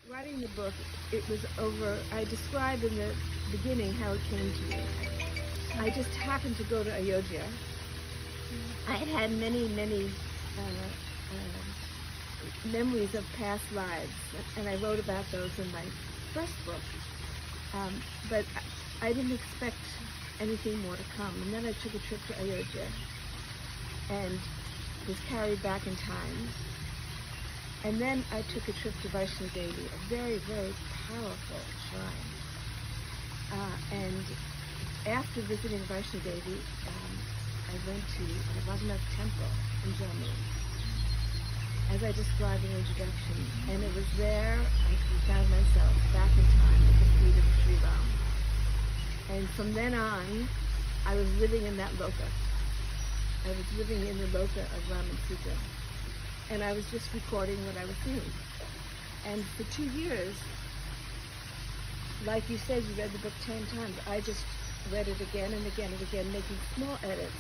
Writing the book, it was over, I described in the beginning how it came to me. I just happened to go to Ayodhya. I had had many memories of past lives, and I wrote about those in my first book. But I didn't expect anything more to come. And then I took a trip to Ayodhya and was carried back in time. And then I took a trip to Vaishno Devi, a very, very powerful shrine. And after visiting Vaishno Devi, I went to the Raghunath Temple in Jammu, as I described in the introduction. And it was there I found myself back in time at the feet of Sri Ram. And from then on, I was living in that loka. I was living in the loka of Ram and Sita. And I was just recording what I was seeing. And for 2 years, like you said, you read the book 10 times. I just read it again and again and again, making small edits,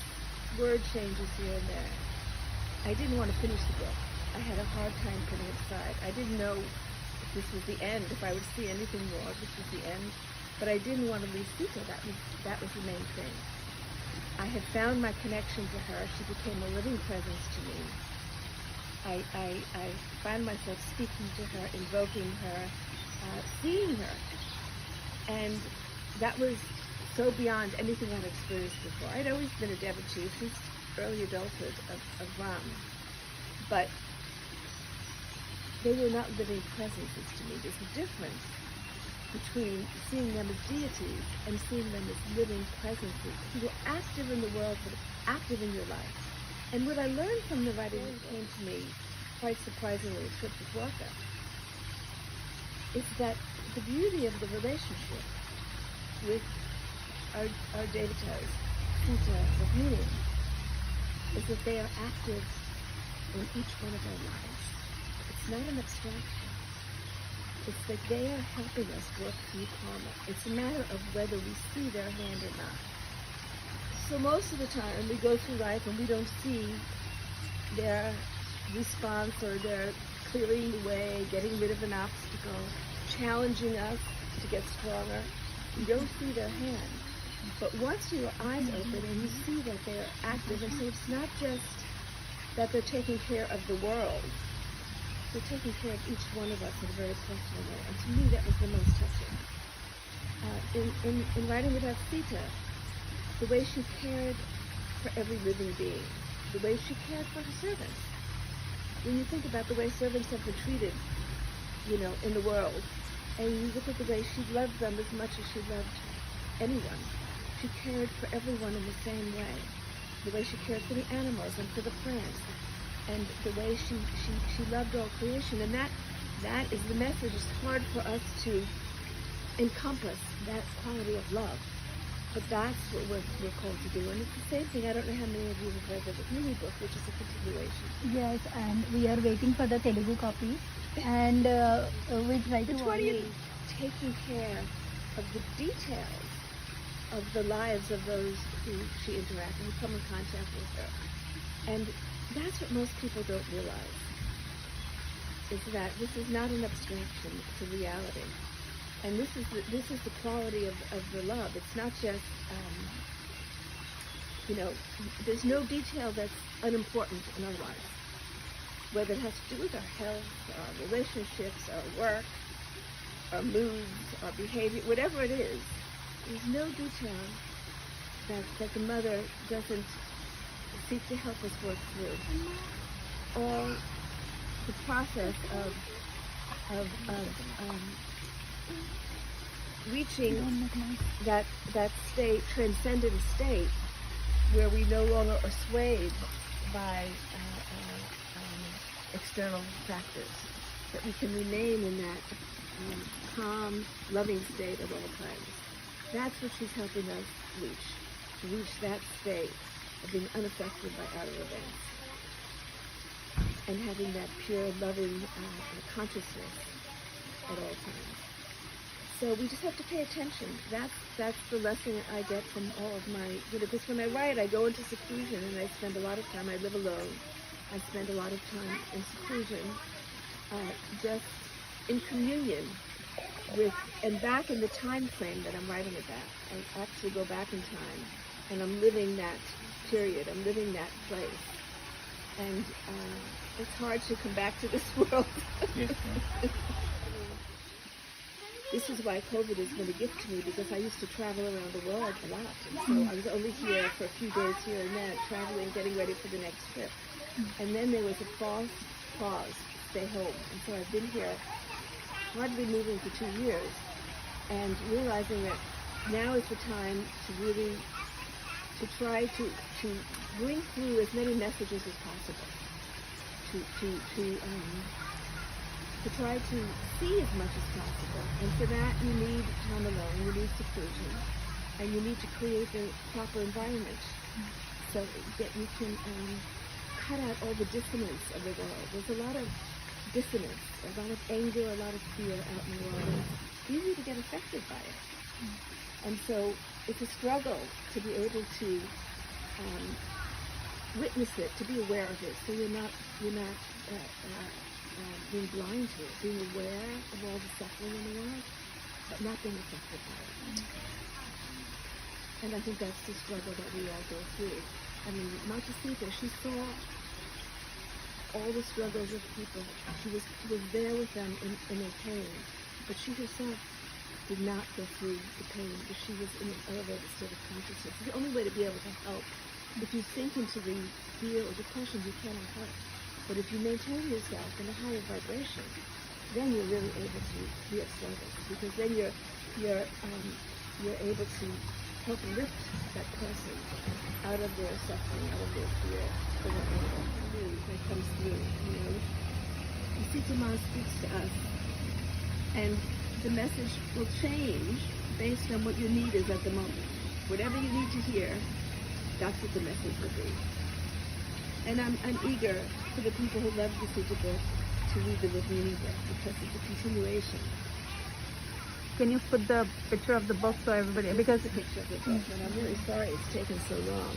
word changes here and there. I didn't want to finish the book. I had a hard time putting it aside. I didn't know if this was the end, if I would see anything more, if this was the end. But I didn't want to leave Sita. That was the main thing. I had found my connection to her. She became a living presence to me. I found myself speaking to her, invoking her, seeing her. And that was so beyond anything I'd experienced before. I'd always been a devotee since early adulthood of Ram. But they were not living presences to me. There's a difference between seeing them as deities and seeing them as living presences who were active in the world, but active in your life. And what I learned from the writing that came to me, quite surprisingly, a trip to Dwarka, is that the beauty of the relationship with our devatas, Sita, with Merriam, is that they are active in each one of our lives. It's not an abstraction. It's that they are helping us work through karma. It's a matter of whether we see their hand or not. So most of the time we go through life and we don't see their response or their clearing the way, getting rid of an obstacle, challenging us to get stronger. You don't see their hand. But once your eyes open and you see that they're active, and so it's not just that they're taking care of the world, they're taking care of each one of us in a very personal way. And to me that was the most touching. In writing about Sita, the way she cared for every living being, the way she cared for her servants. When you think about the way servants have been treated, in the world, and you look at the way she loved them as much as she loved anyone. She cared for everyone in the same way. The way she cared for the animals and for the plants, and the way she loved all creation. And that is the message. It's hard for us to encompass that quality of love. But that's what we're called to do. And it's the same thing. I don't know how many of you have read the Hindi book, which is a continuation. Yes, and we are waiting for the Telugu copy. And we try to... The 20th, taking care of the details of the lives of those who she interacted, who come in contact with her. And that's what most people don't realize, is that this is not an abstraction, it's a reality. And this is the quality of the love. It's not just, there's no detail that's unimportant in our lives. Whether it has to do with our health, our relationships, our work, our moods, our behavior, whatever it is, there's no detail that the mother doesn't seek to help us work through. All the process of reaching that state, transcendent state, where we no longer are swayed by external factors, that we can remain in that calm, loving state at all times. That's what she's helping us to reach that state of being unaffected by outer events and having that pure, loving consciousness at all times. So we just have to pay attention. That's the lesson I get from all of my, because when I write, I go into seclusion and I spend a lot of time, I live alone. I spend a lot of time in seclusion, just in communion with, and back in the time frame that I'm writing about. I actually go back in time, and I'm living that period. I'm living that place. And it's hard to come back to this world. Yes, ma'am. This is why COVID has been a gift to me, because I used to travel around the world a lot. And so I was only here for a few days here and there, traveling, getting ready for the next trip. And then there was a false pause, stay home. And so I've been here, hardly moving for 2 years, and realizing that now is the time to really, to try to bring through as many messages as possible. To try to see as much as possible. And for that, you need time alone, you need seclusion, and you need to create the proper environment so that you can cut out all the dissonance of the world. There's a lot of dissonance, a lot of anger, a lot of fear out in the world. And it's easy to get affected by it. And so it's a struggle to be able to witness it, to be aware of it, so you're not being blind to it, being aware of all the suffering in the world, but not being affected by it. And I think that's the struggle that we all go through. I mean, Mata Sita, she saw all the struggles of people. She was there with them in their pain, but she herself did not go through the pain because she was in an elevated state of consciousness. It's the only way to be able to help. If you sink into the fear or depression, you cannot help. But if you maintain yourself in a higher vibration, then you're really able to be of service, because then you're able to help lift that person out of their suffering, out of their fear, or whatever that comes through. You know, the Sita Ma speaks to us, and the message will change based on what your need is at the moment. Whatever you need to hear, that's what the message will be. And I'm eager for the people who love the Sita book to read the Rukmini book, because it's a continuation. Can you put the picture of the book so everybody, because It's a picture of the book, and I'm really sorry it's taken so long.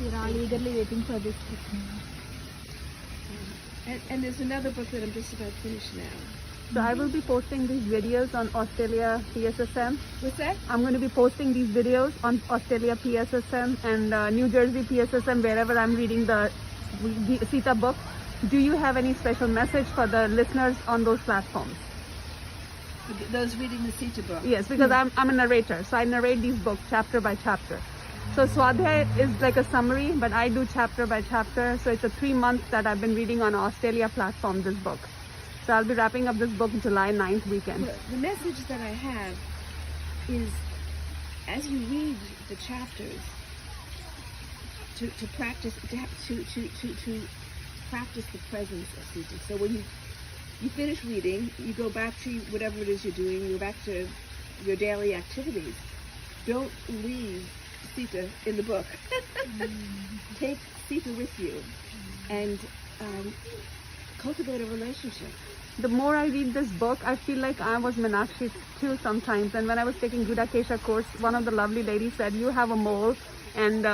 we're all eagerly waiting for this book. And there's another book that I'm just about finished now. So I will be posting these videos on Australia PSSM. What's that? I'm going to be posting these videos on Australia PSSM and New Jersey PSSM, wherever I'm reading the Sita book. Do you have any special message for the listeners on those platforms? Those reading the Sita book. Yes, because I'm a narrator, so I narrate these books chapter by chapter. So Swadhyay is like a summary, but I do chapter by chapter. So it's a 3 months that I've been reading on Australia platform, this book. So I'll be wrapping up this book July 9th weekend. Well, the message that I have is, as you read the chapters, to practice to practice the presence of Sita. So when you finish reading, you go back to whatever it is you're doing, you go back to your daily activities. Don't leave Sita in the book. Take Sita with you and cultivate a relationship. The more I read this book, I feel like I was Meenakshi too sometimes. And when I was taking Gudakesha course, one of the lovely ladies said, you have a mole, and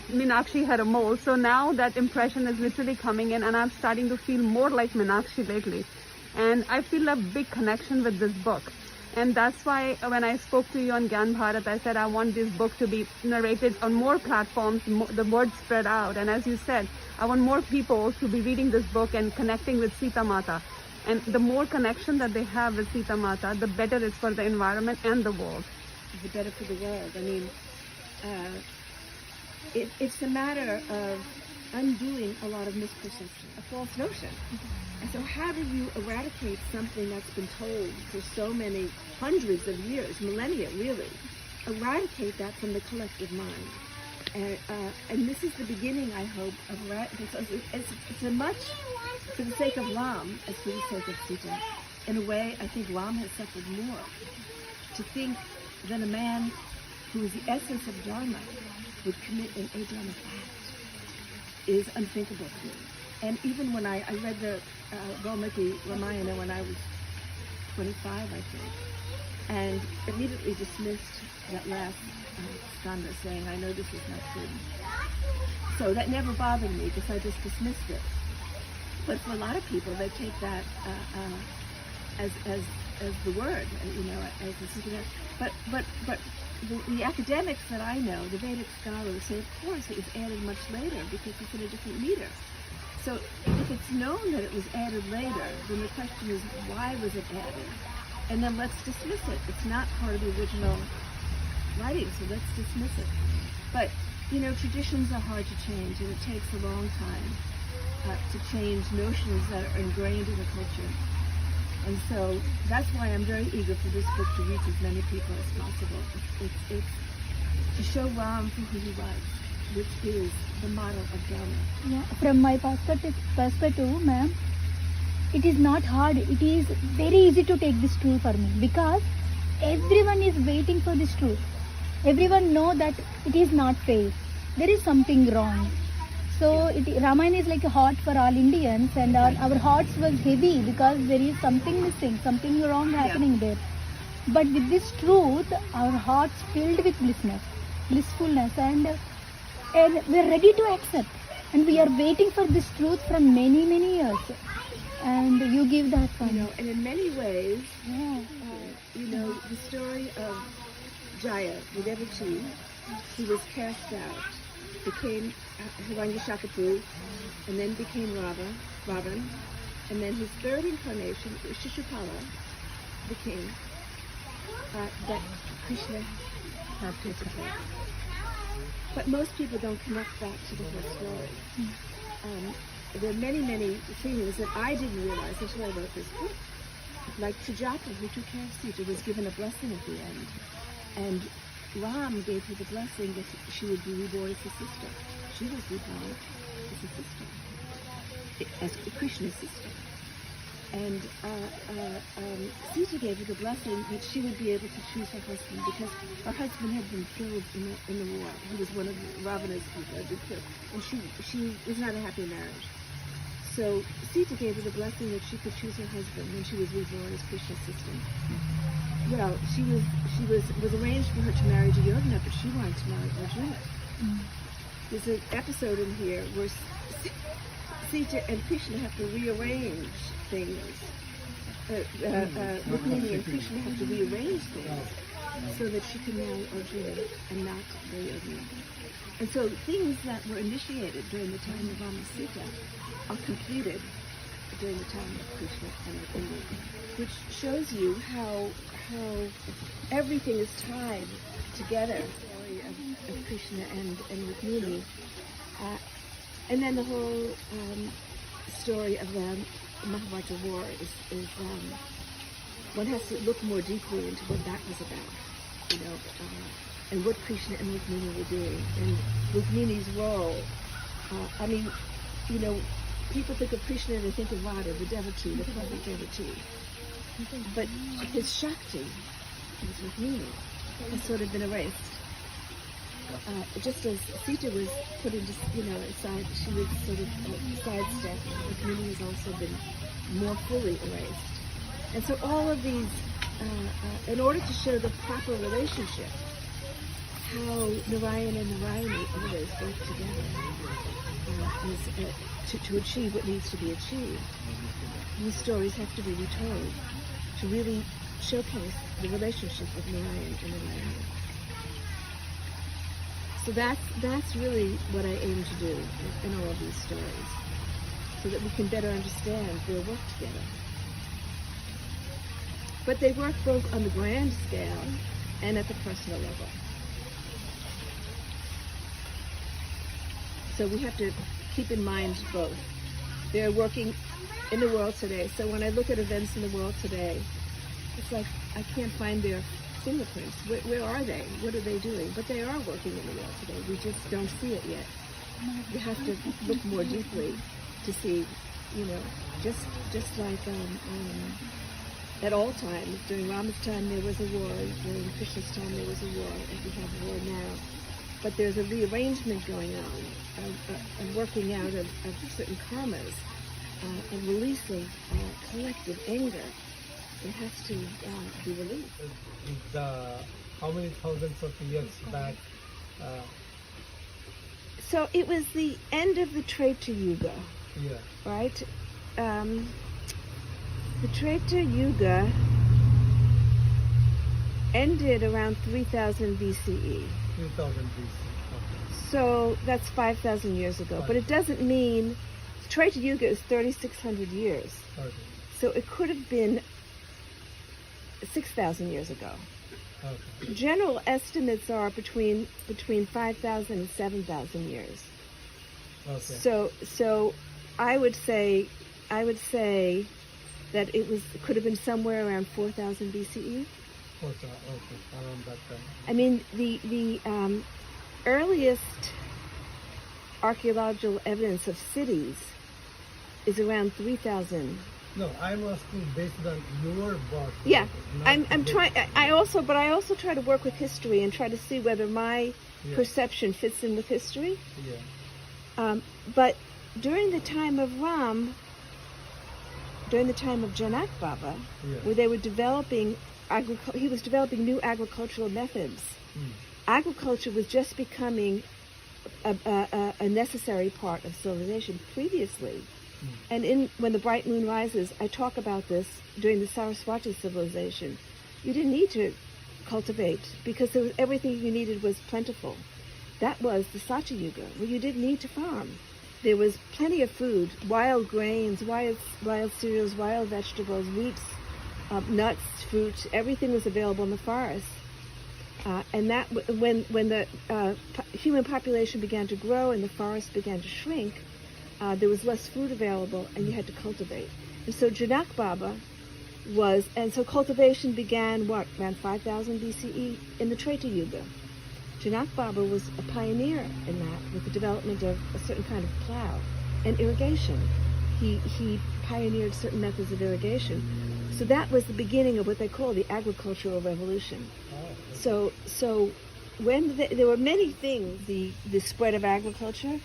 Meenakshi had a mole. So now that impression is literally coming in, and I'm starting to feel more like Meenakshi lately. And I feel a big connection with this book. And that's why when I spoke to you on Gyan Bharat, I said I want this book to be narrated on more platforms, the word spread out. And as you said, I want more people to be reading this book and connecting with Sita Mata. And the more connection that they have with Sita Mata, the better it's for the environment and the world. The better for the world. I mean, it's a matter of undoing a lot of misperception, a false notion. And so how do you eradicate something that's been told for so many hundreds of years, millennia really? Eradicate that from the collective mind. And this is the beginning, I hope, of it's a much, for the sake of Ram, as for the sake of Sita. In a way, I think Ram has suffered more. To think that a man who is the essence of Dharma would commit an Adharmic act is unthinkable to me. And even when I read the Valmiki Ramayana when I was 25, I think, and immediately dismissed that last skanda, saying, I know this is not true. So that never bothered me because I just dismissed it. But for a lot of people, they take that as the word, as the secret. But the academics that I know, the Vedic scholars, say of course it was added much later because it's in a different meter. So if it's known that it was added later, then the question is why was it added? And then let's dismiss it. It's not part of the original writing, so let's dismiss it. But traditions are hard to change, and it takes a long time to change notions that are ingrained in the culture. And so that's why I'm very eager for this book to reach as many people as possible. It's to show Ram for who he was, which is the model of Dena. Yeah, from my perspective, ma'am, it is not hard. It is very easy to take this truth for me because everyone is waiting for this truth. Everyone know that it is not fair. There is something wrong. So Ramayana is like a heart for all Indians, and our hearts was heavy because there is something missing, something wrong happening there. But with this truth, our hearts filled with blissfulness, and we are ready to accept. And we are waiting for this truth from many, many years. And you give that for me. And in many ways, the story of Jaya, the devotee, he was cast out, became Hiranyakashipu, and then became Ravan, and then his third incarnation, Shishupala, the king, that Krishna had to support. But most people don't connect that to the whole story. There are many, many things that I didn't realize until I wrote this book. Like Sujata, who took care of Sita, was given a blessing at the end. And Ram gave her the blessing that she would be reborn as a sister. She was reborn as a sister, as Krishna's sister. And Sita gave her the blessing that she would be able to choose her husband because her husband had been killed in the war. He was one of Ravana's people had been killed, and she was not a happy marriage. So Sita gave her the blessing that she could choose her husband when she was reborn as Krishna's sister. Well, she was arranged for her to marry Duryodhana, but she wanted to marry Arjuna. There's an episode in here where Sita and Krishna have to rearrange things. Rukmini and Krishna have to rearrange things so that she can marry Arjuna and not Duryodhana. And so things that were initiated during the time of Rama and Sita are completed during the time of Krishna and Rukmini, which shows you how everything is tied together. The story of Krishna and Rukmini, and then the whole story of the Mahabharata war is one has to look more deeply into what that was about, and what Krishna and Rukmini were doing, and Rukmini's role. People think of Krishna and they think of Radha, the devotee, the perfect devotee. But his Shakti, his Rukmini, has sort of been erased. Just as Sita was put into, aside, she was sort of sidestepped. Rukmini has also been more fully erased. And so all of these, in order to show the proper relationship, how Narayana and Narayani always work together, to achieve what needs to be achieved, these stories have to be retold to really showcase the relationship of Narayana and Narayani. So that's really what I aim to do in all of these stories, so that we can better understand their work together. But they work both on the grand scale and at the personal level. So we have to keep in mind both. They're working in the world today. So when I look at events in the world today, it's like I can't find their fingerprints. Where are they? What are they doing? But they are working in the world today. We just don't see it yet. You have to look more deeply to see, just like at all times. During Rama's time there was a war. During Krishna's time there was a war. And we have a war now. But there's a rearrangement going on, a working out of certain karmas, a release of collective anger. It has to be released. How many thousands of years back? So it was the end of the Treta Yuga, Yeah. right? The Treta Yuga ended around 3000 BCE. 3000 BC. So that's 5,000 years ago. But it doesn't mean Treta Yuga is 3,600 years. Okay. So it could have been 6,000 years ago. Okay. General estimates are between 5,000 and 7,000 years. Okay. So I would say that it could have been somewhere around 4,000 BCE. Okay. Around that time. I mean, the earliest archaeological evidence of cities is around 3,000. No, I'm asking based on your book. Yeah, I'm trying. I also try to work with history and try to see whether my perception fits in with history. Yeah. But during the time of Ram, during the time of Janak Baba, where they were developing he was developing new agricultural methods. Agriculture was just becoming a necessary part of civilization previously. And when the bright moon rises, I talk about this during the Saraswati civilization. You didn't need to cultivate because everything you needed was plentiful. That was the Satya Yuga, where you didn't need to farm. There was plenty of food, wild grains, wild cereals, wild vegetables, wheats, nuts, fruits. Everything was available in the forest. And that when the human population began to grow and the forest began to shrink, there was less food available, and you had to cultivate. And so Janak Baba so cultivation began around 5,000 BCE in the Treta Yuga. Janak Baba was a pioneer in that with the development of a certain kind of plow and irrigation. He pioneered certain methods of irrigation. So that was the beginning of what they call the agricultural revolution. So when there were many things, the spread of agriculture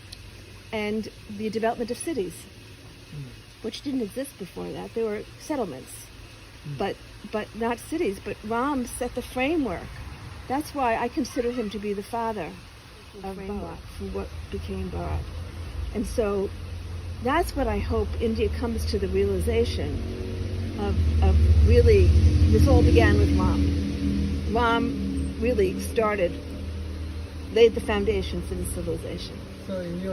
and the development of cities, which didn't exist before that. There were settlements, but not cities. But Ram set the framework. That's why I consider him to be the father of Bharat, for what became Bharat. And so that's what I hope India comes to the realization of really, this all began with Ram. Ram really laid the foundation for the civilization. So you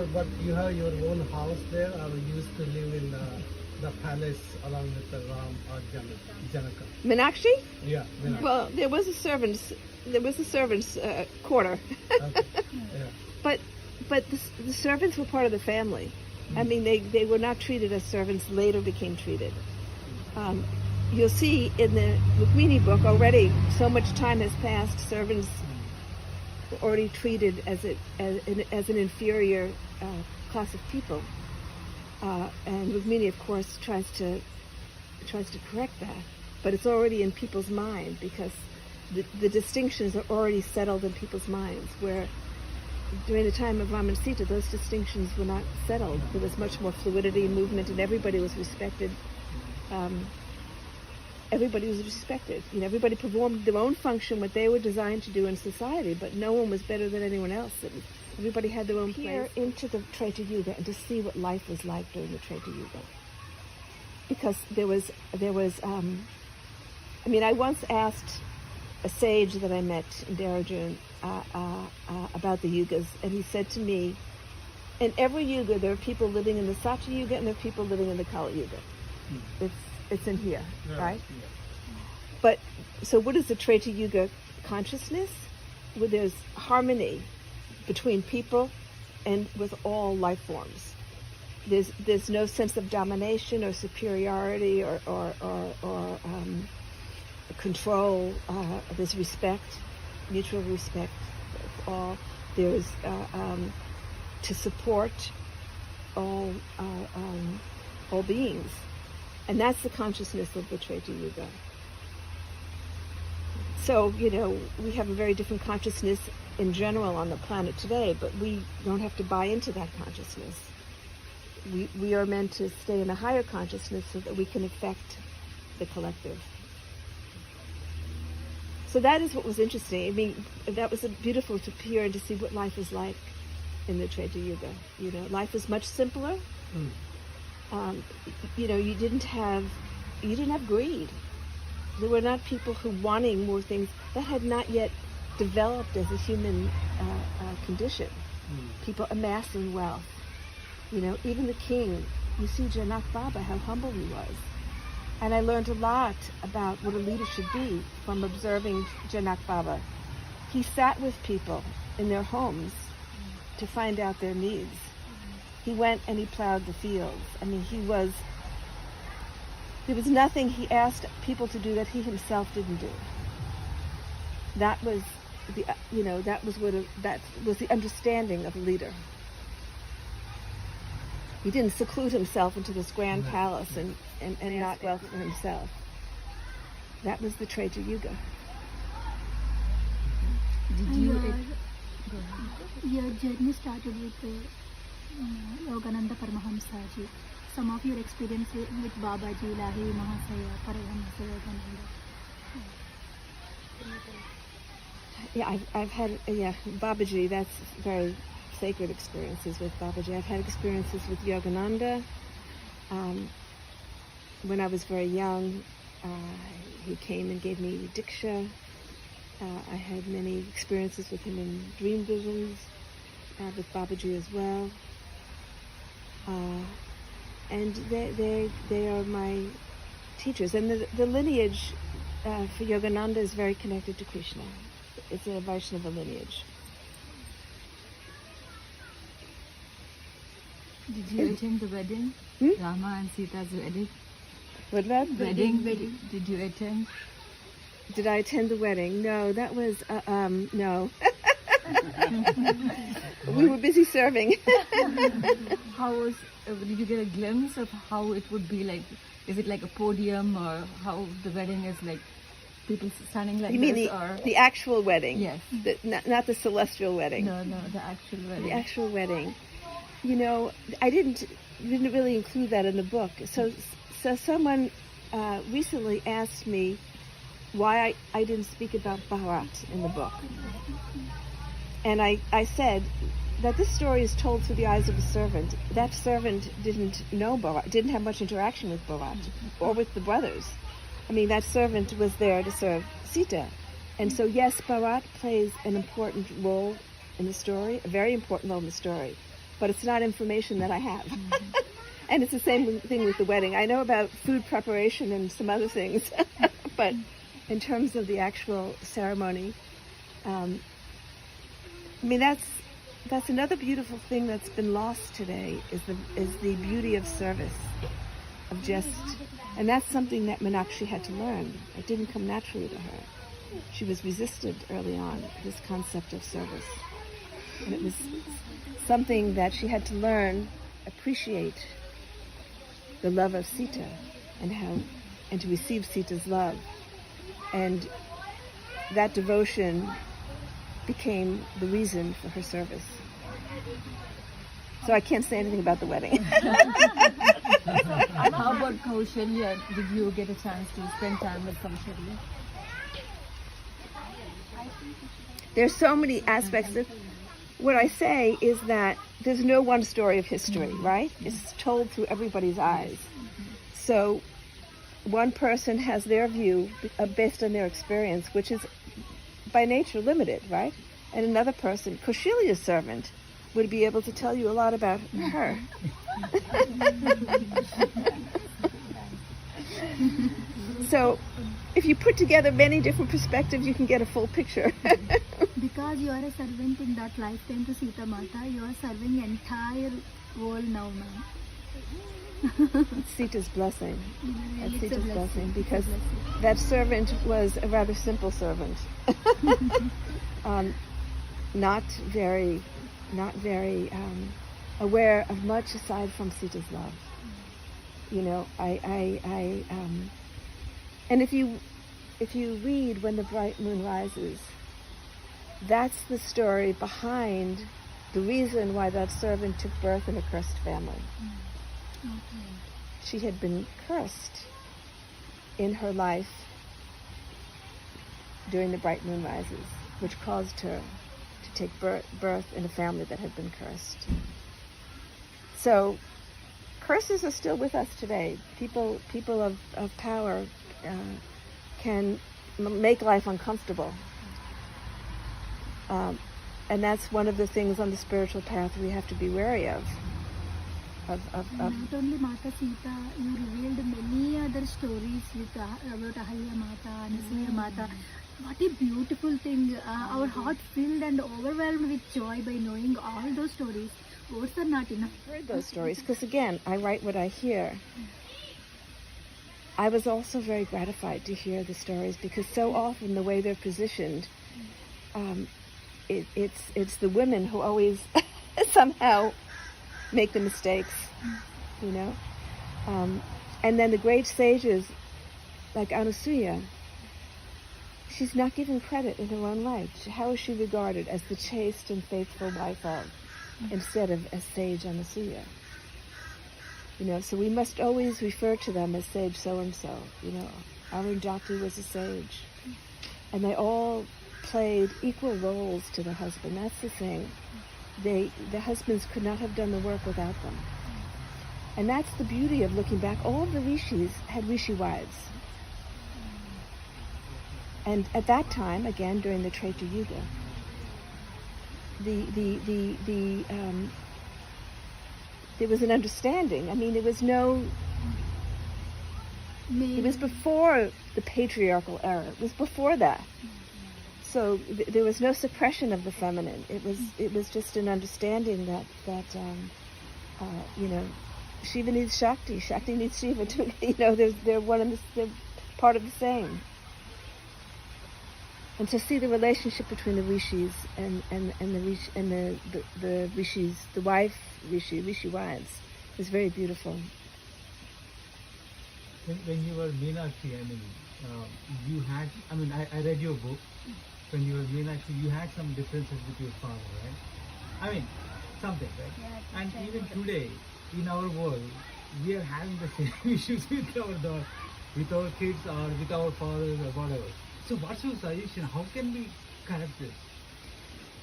have your own house there, or you used to live in the palace along with the Ram or Janaka? Meenakshi? Yeah, Meenakshi. Well, there was a servants' quarter. Okay. Yeah. But the servants were part of the family. I mean, they were not treated as servants, later became treated. You'll see in the Rukmini book already, so much time has passed, servants were already treated as an inferior class of people. And Rukmini, of course, tries to correct that. But it's already in people's mind, because the distinctions are already settled in people's minds, where during the time of Ram and Sita, those distinctions were not settled. There was much more fluidity, movement, and everybody was respected. Everybody was respected. Everybody performed their own function, what they were designed to do in society, but no one was better than anyone else. Everybody had their own place. Into the Treta Yuga and to see what life was like during the Treta Yuga. Because there was I once asked a sage that I met in Dehradun about the yugas, and he said to me, in every yuga there are people living in the Satya Yuga and there are people living in the Kali Yuga. It's in here, right? Yeah. But so what is the Treta Yuga consciousness? Where there's harmony between people and with all life forms. There's no sense of domination or superiority or control. There's respect, mutual respect. There's to support all beings, and that's the consciousness of the Treta Yuga. So we have a very different consciousness in general on the planet today, but we don't have to buy into that consciousness. We are meant to stay in a higher consciousness so that we can affect the collective. So that is what was interesting. I mean, that was beautiful to hear and to see what life is like in the Treta Yuga. Life is much simpler. You didn't have you didn't have greed. There were not people who wanting more things. That had not yet developed as a human condition. People amassing wealth. You know, even the king, you see Janak Baba, how humble he was. And I learned a lot about what a leader should be from observing Janak Baba. He sat with people in their homes to find out their needs. He went and he plowed the fields. I mean, there was nothing he asked people to do that he himself didn't do. That was that was the understanding of a leader. He didn't seclude himself into this grand palace and not wealth for himself. That was the Treta Yuga. Your journey started with Yogananda Paramahamsa ji. Some of your experience with Babaji, Lahi, Mahasaya, Paramahamsa Yogananda. Yeah, I've had Babaji. That's very sacred experiences with Babaji. I've had experiences with Yogananda. When I was very young, he came and gave me Diksha. I had many experiences with him in dream visions, with Babaji as well. And they are my teachers. And the lineage for Yogananda is very connected to Krishna. It's a Vaishnava lineage. Did you attend the wedding? Rama and Sita's wedding? What that? Wedding? Did you attend? Did I attend the wedding? No, that was, no. We were busy serving. How was, did you get a glimpse of how it would be like? Is it like a podium, or how the wedding is like? People standing like You mean this, the actual wedding? Yes. Not the celestial wedding. No, the actual wedding. The actual wedding. You know, I didn't really include that in the book. So someone recently asked me why I didn't speak about Bharat in the book. And I said that this story is told through the eyes of a servant. That servant didn't know Bharat, didn't have much interaction with Bharat or with the brothers. I mean, that servant was there to serve Sita. And so, yes, Bharat plays an important role in the story, a very important role in the story. But it's not information that I have. And it's the same thing with the wedding. I know about food preparation and some other things. But in terms of the actual ceremony, I mean, that's another beautiful thing that's been lost today is the beauty of service, of just... And that's something that Meenakshi had to learn. It didn't come naturally to her. She was resisted early on, this concept of service. And it was something that she had to learn, appreciate the love of Sita and to receive Sita's love. And that devotion became the reason for her service. So I can't say anything about the wedding. How about Kaushalya? Did you get a chance to spend time with Kaushalya? There's so many aspects of what I say is that there's no one story of history, right? It's told through everybody's eyes. So one person has their view based on their experience, which is by nature limited, right? And another person, Kaushalya's servant, would be able to tell you a lot about her. So if you put together many different perspectives, you can get a full picture. Because you are a servant in that lifetime to Sita Mata, you are serving entire world now, ma'am. It's Sita's blessing. Really, It's it's a Sita's blessing because It's a blessing. that servant was a rather simple servant. Not very aware of much aside from Sita's love. You know, and if you read When the Bright Moon Rises, that's the story behind the reason why that servant took birth in a cursed family. Okay. She had been cursed in her life during the Bright Moon Rises, which caused her to take birth in a family that had been cursed. So curses are still with us today. People of power can make life uncomfortable. And that's one of the things on the spiritual path we have to be wary of. Not only Mata Sita, you revealed many other stories with about Ahilya Mata, Anasuya Mata. What a beautiful thing. Our heart filled and overwhelmed with joy by knowing all those stories. Words are not enough. I've heard those stories because, again, I write what I hear. I was also very gratified to hear the stories because so often the way they're positioned, it's the women who always somehow make the mistakes, you know. And then the great sages like Anasuya, she's not given credit in her own life. How is she regarded? As the chaste and faithful wife of, instead of as sage Anasuya. You know, so we must always refer to them as sage so-and-so. You know, Arundhati was a sage. And they all played equal roles to the husband. That's the thing. The husbands could not have done the work without them. And that's the beauty of looking back. All of the rishis had rishi wives. And at that time, again, during the Treta Yuga, there was an understanding. I mean, there was no... It was before the patriarchal era. It was before that. So there was no suppression of the feminine. It was just an understanding that you know, Shiva needs Shakti, Shakti needs Shiva. You know, they're one and they're part of the same. And to see the relationship between the rishis and the rishis, the rishi wives, is very beautiful. When you were Meenakshi, I mean, you had, I mean, I read your book. When you were Meenakshi, you had some differences with your father, right? I mean, something, right? Yeah, And even today, in our world, we are having the same issues with our kids or with our fathers or whatever. So what's your suggestion? How can we correct this?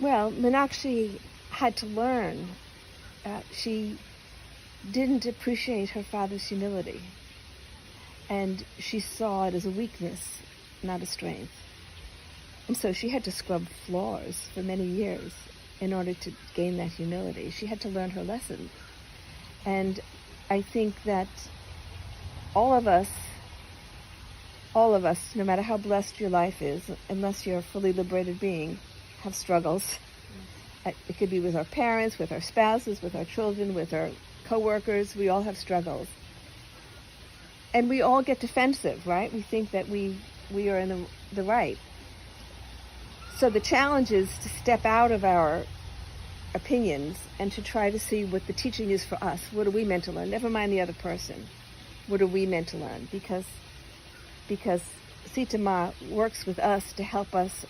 Well, Meenakshi had to learn. She didn't appreciate her father's humility. And she saw it as a weakness, not a strength. And so she had to scrub floors for many years in order to gain that humility. She had to learn her lesson. And I think that all of us, no matter how blessed your life is, unless you're a fully liberated being, have struggles. It could be with our parents, with our spouses, with our children, with our co-workers. We all have struggles. And we all get defensive, right? We think that we are in the right. So the challenge is to step out of our opinions and to try to see what the teaching is for us. What are we meant to learn? Never mind the other person. What are we meant to learn? Because Sita Ma works with us to help us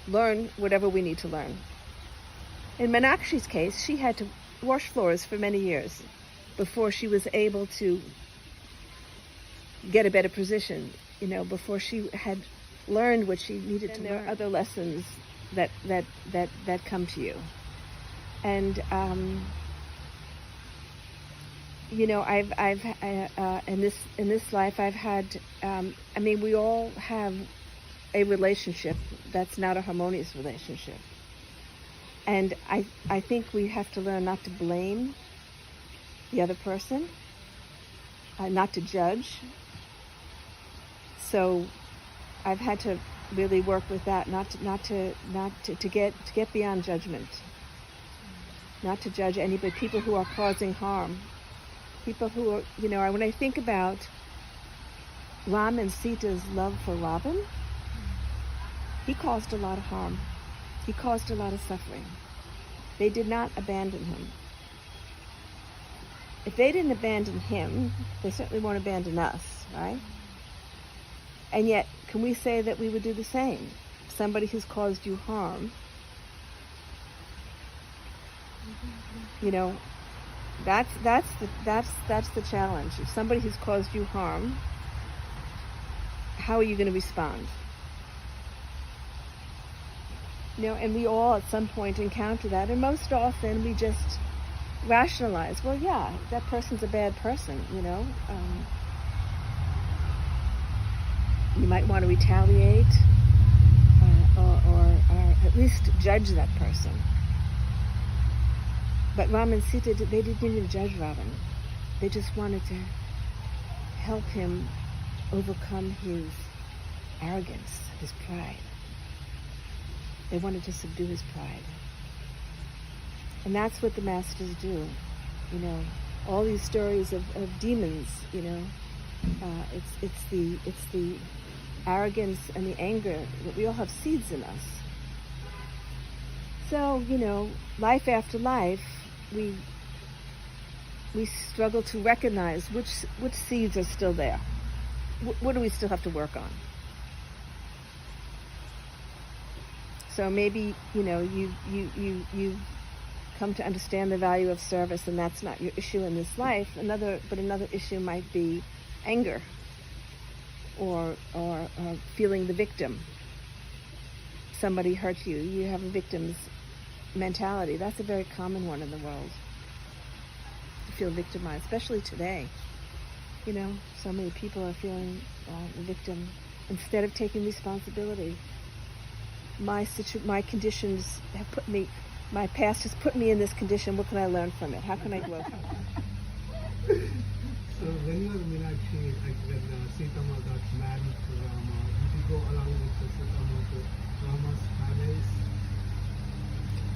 learn whatever we need to learn. In Meenakshi's case, she had to wash floors for many years before she was able to get a better position, you know, before she had learned what she needed to learn. There are other lessons that come to you. And you know, I've in this life I've had I mean, we all have a relationship that's not a harmonious relationship. And I think we have to learn not to blame the other person, not to judge. So I've had to really work with that, not to get beyond judgment, not to judge anybody, people who are causing harm, people who are, you know, when I think about Ram and Sita's love for Ravan, he caused a lot of harm. He caused a lot of suffering. They did not abandon him. If they didn't abandon him, they certainly won't abandon us, right? And yet, can we say that we would do the same? Somebody who's caused you harm, you know, that's the challenge. If somebody who's caused you harm, how are you going to respond? You know, and we all at some point encounter that, and most often we just rationalize, well, yeah, that person's a bad person, you know. You might want to retaliate or at least judge that person. But Ram and Sita, they didn't even judge Ravan. They just wanted to help him overcome his arrogance, his pride. They wanted to subdue his pride. And that's what the masters do. You know, all these stories of demons, you know, it's the arrogance and the anger that we all have seeds in us. So, you know, life after life, we struggle to recognize which seeds are still there. What do we still have to work on? So maybe, you know, you come to understand the value of service, and that's not your issue in this life. Another issue might be anger or feeling the victim. Somebody hurt you. You have a victim's mentality. That's a very common one in the world. To feel victimized, especially today. You know, so many people are feeling the victim instead of taking responsibility. My conditions have put me, my past has put me in this condition. What can I learn from it? How can I grow from it? So when you were Meenakshi, like when Sitama got married to Rama, did you go along with the Sitama to Rama's palace?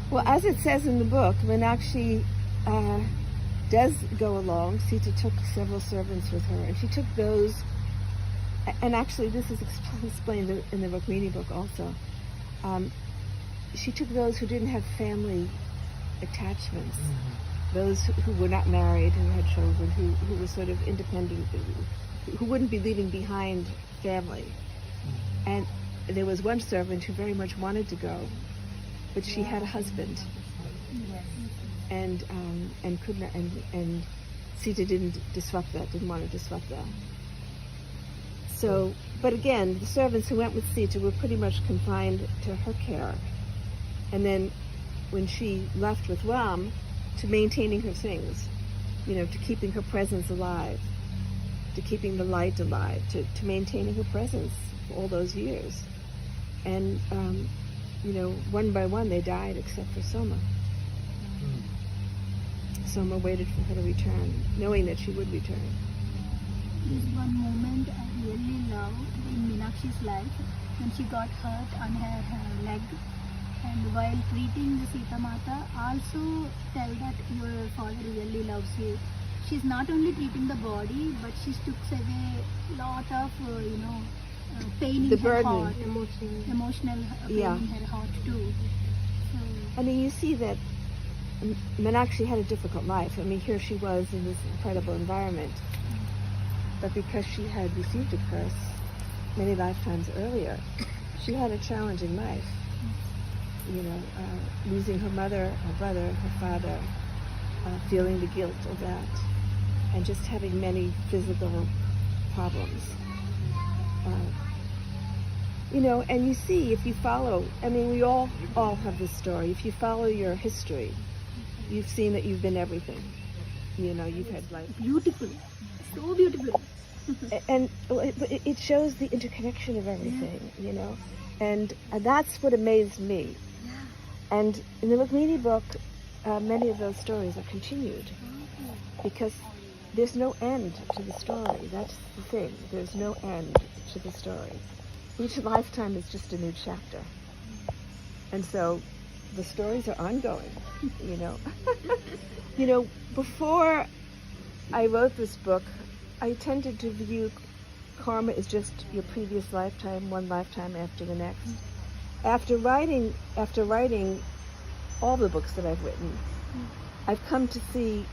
Well, as it says in the book, Meenakshi does go along. Sita took several servants with her, and she took those, and actually this is explained in the Rukmini book also. She took those who didn't have family attachments, those who were not married, who had children, who were sort of independent, who wouldn't be leaving behind family. And there was one servant who very much wanted to go, but she had a husband, and could not, and Sita didn't want to disrupt that. So, but again, the servants who went with Sita were pretty much confined to her care. And then when she left with Ram, to maintaining her things, you know, to keeping her presence alive, to keeping the light alive, to maintaining her presence for all those years. And, you know, one by one they died except for Soma. Soma waited for her to return, knowing that she would return. There's one moment I really love in Meenakshi's life when she got hurt on her leg, and while treating the Sita Mata, also tell that your father really loves you. She's not only treating the body, but she took away lot of pain in her heart, emotional pain in her heart too. So, I mean, you see that Meenakshi had a difficult life. I mean, here she was in this incredible environment. But because she had received a curse many lifetimes earlier, she had a challenging life. You know, losing her mother, her brother, her father, feeling the guilt of that, and just having many physical problems. You know, and you see, if you follow, I mean, we all have this story. If you follow your history, you've seen that you've been everything. You know, you've had life. beautiful, so beautiful. And it shows the interconnection of everything, you know, and that's what amazed me. And in the Rukmini book, many of those stories are continued because there's no end to the story. That's the thing. There's no end to the story. Each lifetime is just a new chapter. And so the stories are ongoing, you know. You know, before I wrote this book, I tended to view karma as just your previous lifetime, one lifetime after the next. After writing all the books that I've written, I've come to see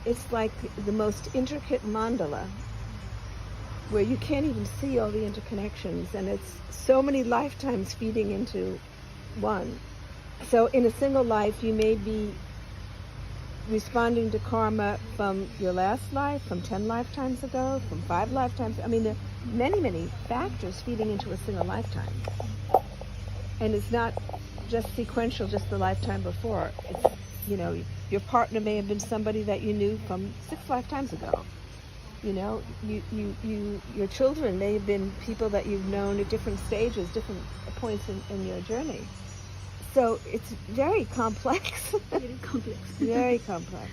it's like the most intricate mandala where you can't even see all the interconnections, and it's so many lifetimes feeding into one. So in a single life, you may be responding to karma from your last life, from 10 lifetimes ago, from 5 lifetimes. I mean, there are many, many factors feeding into a single lifetime. And it's not just sequential, just the lifetime before. It's, you know, your partner may have been somebody that you knew from 6 lifetimes ago. You know, your children may have been people that you've known at different stages, different points in your journey. So it's very complex. Very complex. Very complex.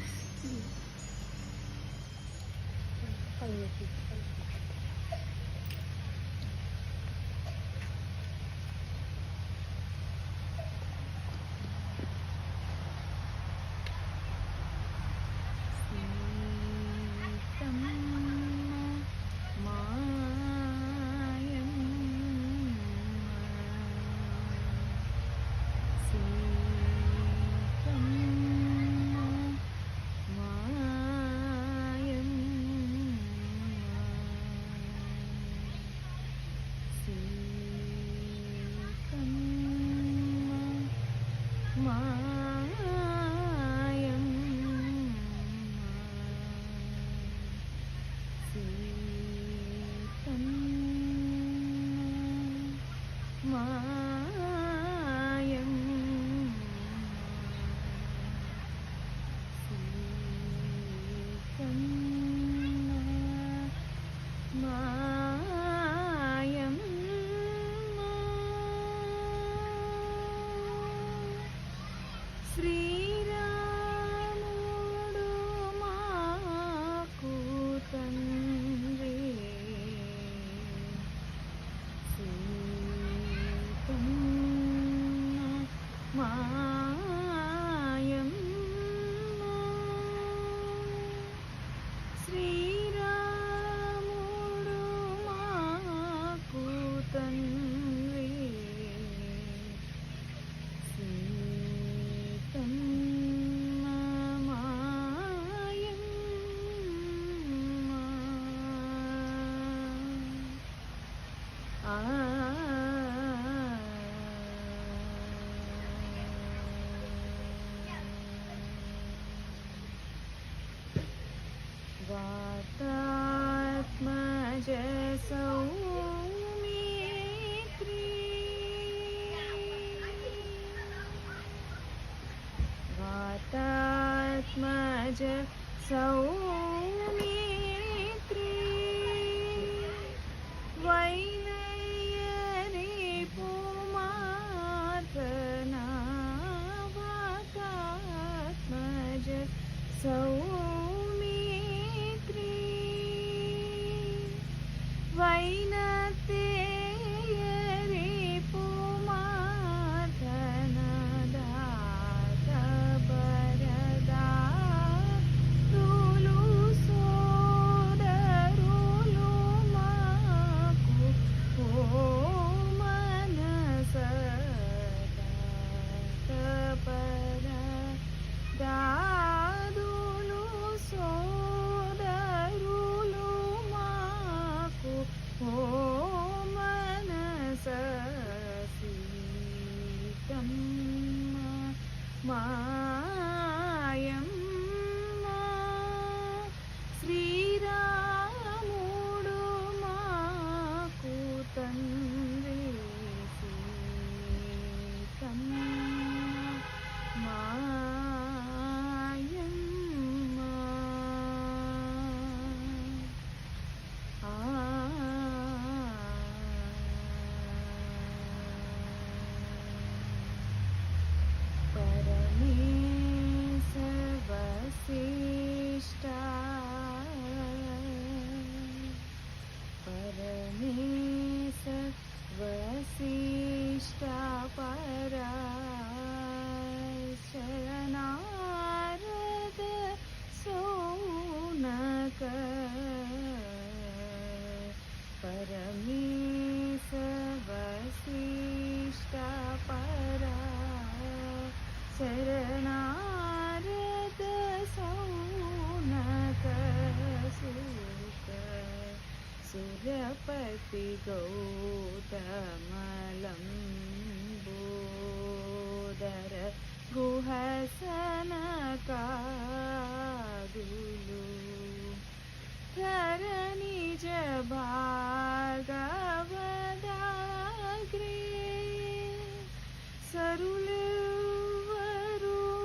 సరులెవ్వరు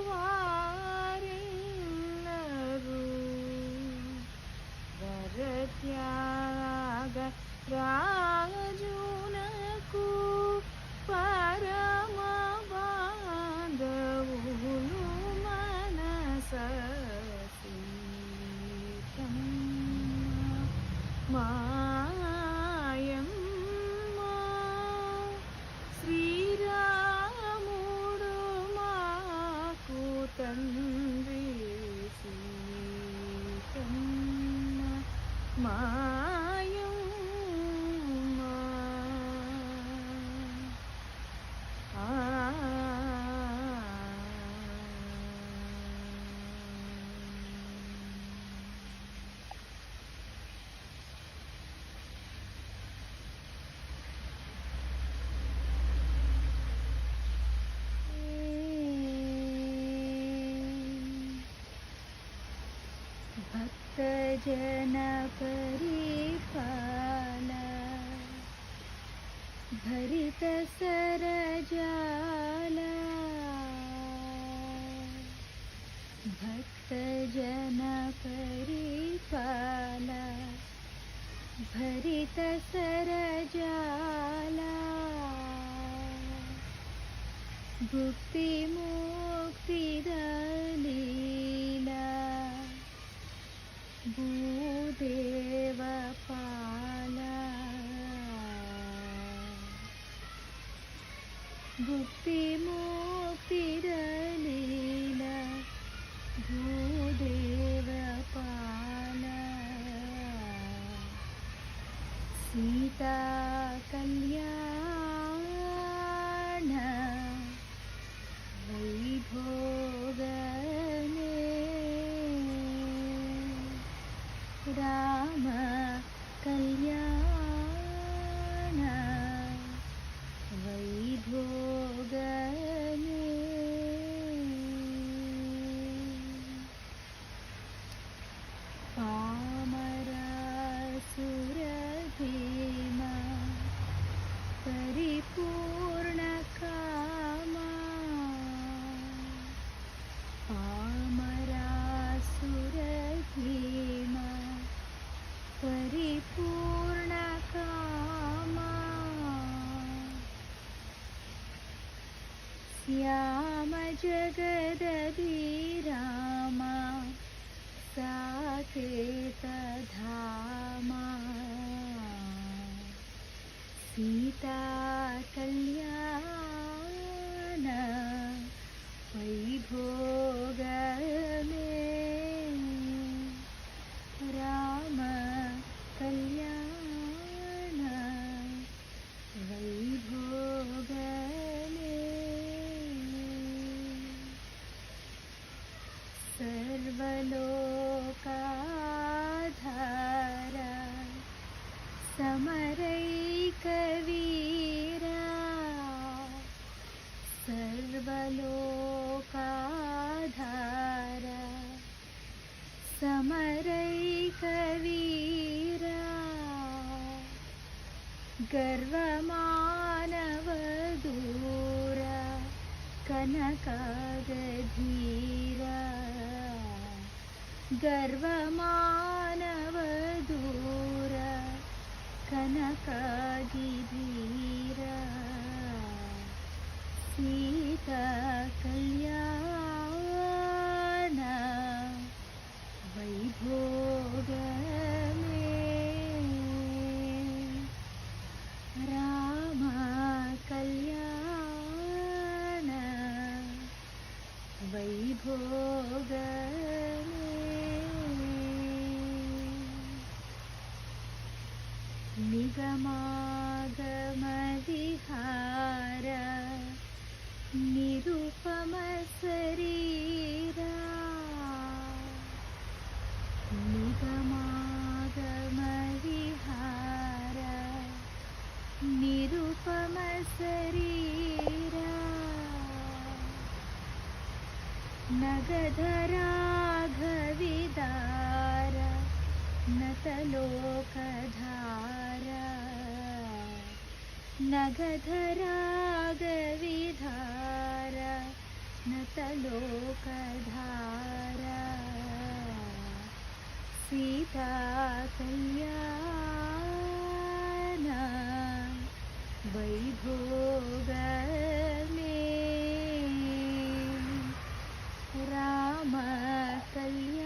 వారెల్లరు వరత్యాగ రాజునకు పరమ బాంధవులు మనస మాయమ్మ శ్రీరాముడు మాకు తండ్రి సీతమ్మ మాయమ్మ भक्तजन परिपाल भरित सरजाल भक्तजन परिपाल भरित सरजाल भुक्ति मुक्ति दलीला भूदेव पाला भुक्ति मुक्ति दलीला भूदेव पाला सीता कल्याण वैभोगने राम कल्याण वैभोगने पामरासुरभीमा परिपूर्ण कामा पामरासुरभीमा परिपूर्ण कामा श्याम जगदभिरामा साकेत धामा सीता कल्याण वैभोगमे राम कल्याण वैभोगमे सर्वलोकाधार समरैकवीरा सर्वलोकाधार समरैकवीरा गर्वमानवदूरा कनकागधीरा गर्वमानवदूरा कनकागिधीरा सीता कल्याण वैभोगमे राम कल्याण वैभोगमे निगमागमविहार निरुपम शरीरा निगमागमविहार निरुपम शरीरा नगधराघविदार नतलोकधारा नगधरागविधार नतलोकधारा सीता कल्याण वैभोगमे राम कल्याण